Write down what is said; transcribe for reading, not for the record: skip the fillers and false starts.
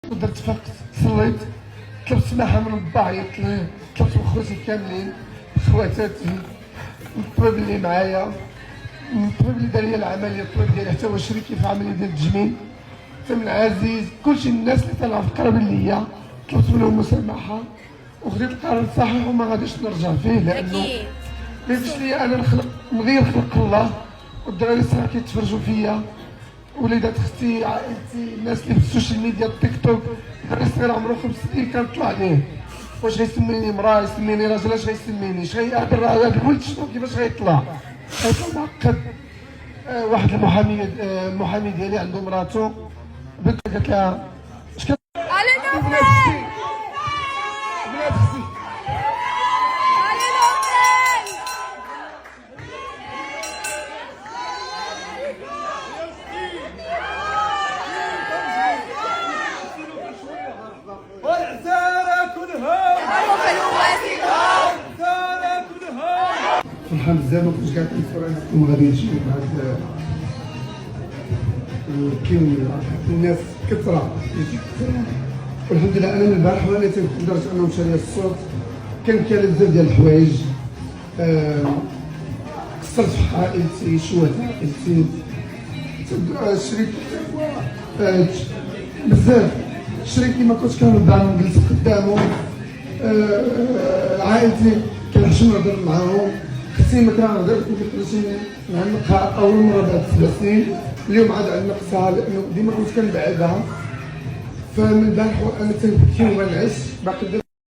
درت فقت صليت طلبت سماحه من با عيطت ليه، طلبت من خوتي كاملين خواتاتي، الطبيب اللي معايا، الطبيب اللي دار لي العمليه، الطبيب ديالي حتى هو شريكي في العمليه ديال التجميل، تم العزيز، كلشي الناس اللي طلعوا قرابين ليا طلبت منهم مسامحه وخديت القرار الصحيح وما غاديش نرجع فيه، لانه ليش لي انا نخلق نغير خلق الله والدراري الصغار كيتفرجوا فيا، وليدات اختي، عائلتي، الناس اللي في السوشيال ميديا، التيك توك، الدراري الصغير عمره 5 سنين كنطلع عليه، واش غيسميني امراه، يسميني راجل، اش غيسميني، اش هذا الولد شنو كيفاش غيطلع معقد. واحد المحامي ديالي عنده مراته بنت قالت لها اش بنات اختي فرحان بزاف، ما كنتش كاع كنتصور انكم غادي نمشيو بهاد كاين الناس كثره والحمد لله. انا من البارح وانا لدرجه انه مشى لي الصوت، كان بزاف ديال الحوايج، قصرت في عائلتي، شوهت عائلتي، شريت بزاف، شريكي ما كنتش كنرضى نجلس قدامه، عائلتي كنحشم نهضر معاهم، اختي ما كنهضر نعنقها اول مره بعد 7 سنين، اليوم عاد عنقتها لانه ديما كنت كنبعدها، فمن البارح وانا تنبكي وما نعس باقي.